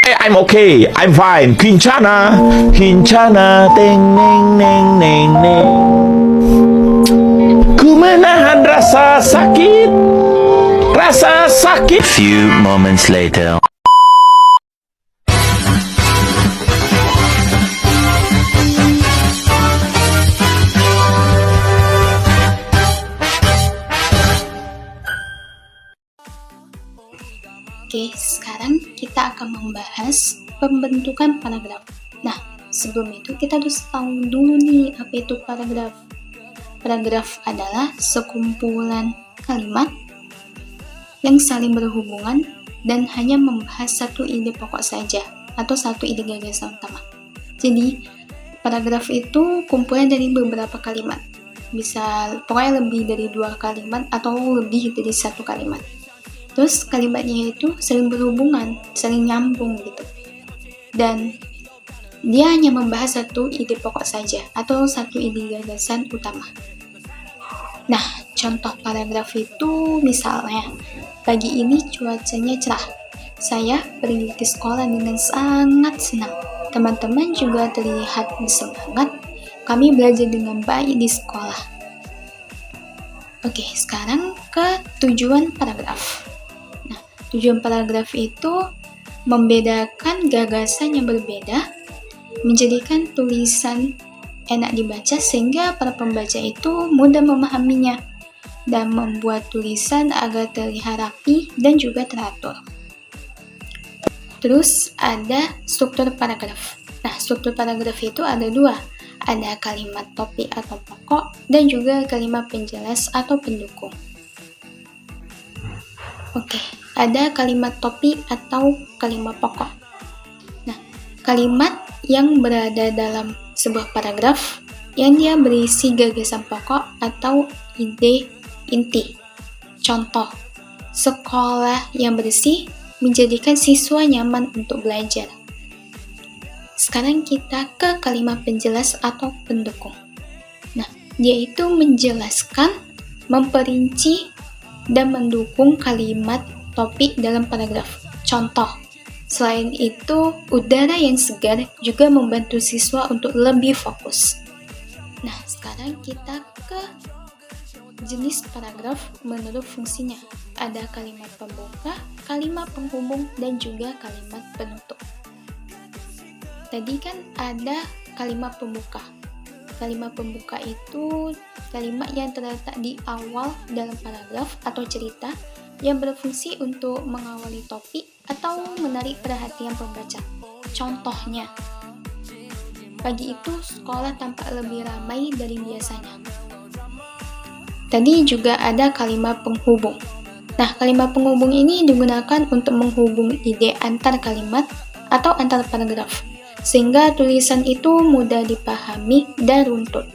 I'm okay. I'm fine. Kincana. Kincana. Teng neng neng neng neng. Ku menahan rasa sakit. Rasa sakit. Few moments later. Oke, sekarang kita akan membahas pembentukan paragraf. Nah, sebelum itu kita harus tahu dulu nih apa itu paragraf. Paragraf adalah sekumpulan kalimat yang saling berhubungan dan hanya membahas satu ide pokok saja atau satu ide gagasan utama. Jadi, paragraf itu kumpulan dari beberapa kalimat. Bisa pokoknya lebih dari 2 kalimat atau lebih dari 1 kalimat. Terus kalimatnya itu saling berhubungan, saling nyambung gitu. Dan dia hanya membahas satu ide pokok saja atau satu ide gagasan utama. Nah, contoh paragraf itu misalnya, pagi ini cuacanya cerah. Saya pergi ke sekolah dengan sangat senang. Teman-teman juga terlihat bersemangat. Kami belajar dengan baik di sekolah. Oke, sekarang ke tujuan paragraf. Tujuan paragraf itu membedakan gagasan yang berbeda, menjadikan tulisan enak dibaca sehingga para pembaca itu mudah memahaminya, dan membuat tulisan agar terlihat rapi dan juga teratur. Terus ada struktur paragraf. Nah, struktur paragraf itu ada 2. Ada kalimat topik atau pokok dan juga kalimat penjelas atau pendukung. Oke, ada kalimat topik atau kalimat pokok. Nah, kalimat yang berada dalam sebuah paragraf yang dia berisi gagasan pokok atau ide inti. Contoh, sekolah yang bersih menjadikan siswa nyaman untuk belajar. Sekarang kita ke kalimat penjelas atau pendukung. Nah, yaitu menjelaskan, memperinci, dan mendukung kalimat topik dalam paragraf. Contoh, selain itu, udara yang segar juga membantu siswa untuk lebih fokus. Nah, sekarang kita ke jenis paragraf menurut fungsinya. Ada kalimat pembuka, kalimat penghubung, dan juga kalimat penutup. Tadi kan ada kalimat pembuka. Kalimat pembuka itu kalimat yang terletak di awal dalam paragraf atau cerita yang berfungsi untuk mengawali topik atau menarik perhatian pembaca. Contohnya, pagi itu sekolah tampak lebih ramai dari biasanya. Tadi juga ada kalimat penghubung. Nah, kalimat penghubung ini digunakan untuk menghubung ide antar kalimat atau antar paragraf, sehingga tulisan itu mudah dipahami dan runtut.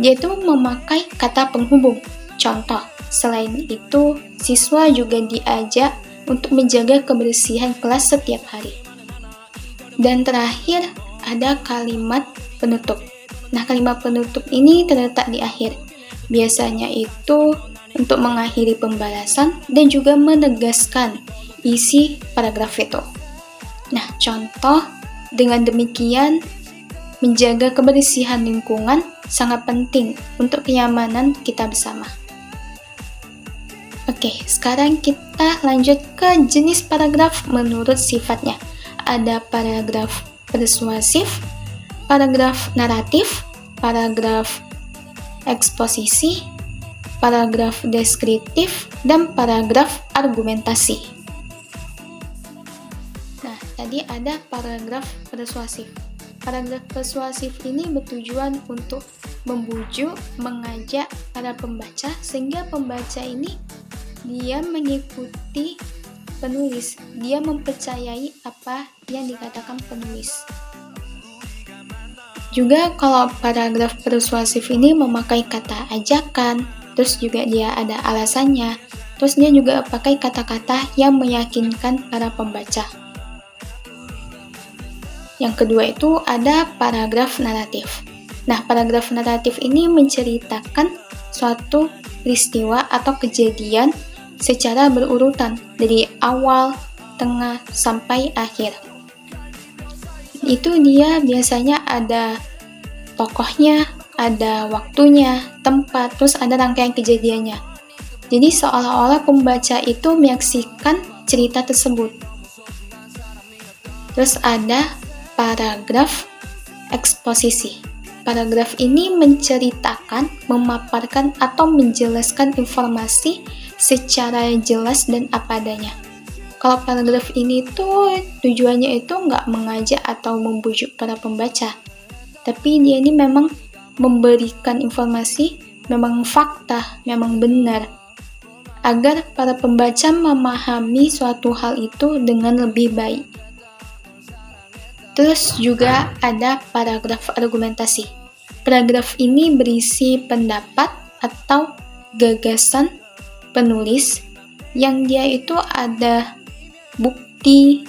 Yaitu memakai kata penghubung. Contoh, selain itu, siswa juga diajak untuk menjaga kebersihan kelas setiap hari. Dan terakhir, ada kalimat penutup. Nah, kalimat penutup ini terletak di akhir. Biasanya itu untuk mengakhiri pembahasan dan juga menegaskan isi paragraf itu. Nah, contoh, dengan demikian, menjaga kebersihan lingkungan sangat penting untuk kenyamanan kita bersama. Oke, sekarang kita lanjut ke jenis paragraf menurut sifatnya. Ada paragraf persuasif, paragraf naratif, paragraf eksposisi, paragraf deskriptif, dan paragraf argumentasi. Nah, tadi ada paragraf persuasif. Paragraf persuasif ini bertujuan untuk membujuk, mengajak para pembaca sehingga pembaca ini dia mengikuti penulis, dia mempercayai apa yang dikatakan penulis. Juga kalau paragraf persuasif ini memakai kata ajakan, terus juga dia ada alasannya, terus dia juga pakai kata-kata yang meyakinkan para pembaca. Yang kedua itu ada paragraf naratif. Nah, paragraf naratif ini menceritakan suatu peristiwa atau kejadian secara berurutan dari awal tengah, sampai akhir. Itu dia biasanya ada tokohnya, ada waktunya, tempat, terus ada rangkaian kejadiannya. Jadi seolah-olah pembaca itu menyaksikan cerita tersebut. Terus ada paragraf eksposisi. Paragraf ini menceritakan, memaparkan, atau menjelaskan informasi secara jelas dan apa adanya. Kalau paragraf ini tuh tujuannya itu nggak mengajak atau membujuk para pembaca, tapi dia ini memang memberikan informasi, memang fakta, memang benar, agar para pembaca memahami suatu hal itu dengan lebih baik. Terus juga ada paragraf argumentasi. Paragraf ini berisi pendapat atau gagasan penulis yang dia itu ada bukti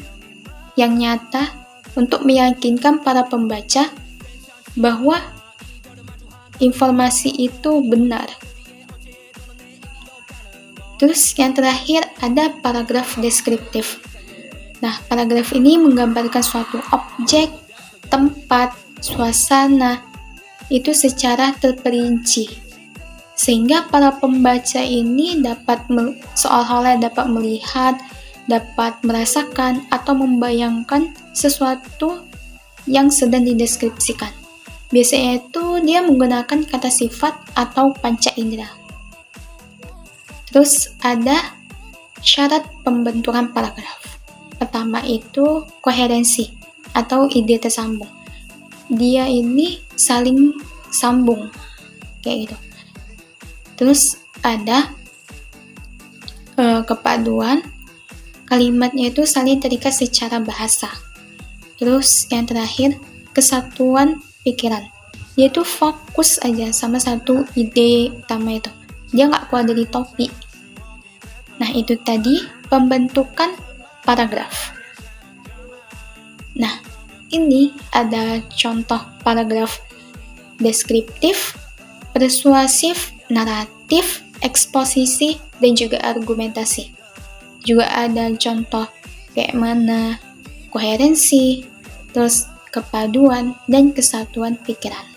yang nyata untuk meyakinkan para pembaca bahwa informasi itu benar. Terus yang terakhir ada paragraf deskriptif. Nah, paragraf ini menggambarkan suatu objek, tempat, suasana, itu secara terperinci. Sehingga para pembaca ini seolah-olah dapat melihat, dapat merasakan, atau membayangkan sesuatu yang sedang dideskripsikan. Biasanya itu dia menggunakan kata sifat atau panca indera. Terus ada syarat pembentukan paragraf. Pertama itu koherensi atau ide tersambung. Dia ini saling sambung kayak gitu. Terus ada kepaduan, kalimatnya itu saling terikat secara bahasa. Terus yang terakhir kesatuan pikiran. Dia itu fokus aja sama satu ide utama itu. Dia nggak keluar dari topik. Nah, itu tadi pembentukan paragraf. Nah, ini ada contoh paragraf deskriptif, persuasif, naratif, eksposisi, dan juga argumentasi. Juga ada contoh kayak mana koherensi, terus kepaduan, dan kesatuan pikiran.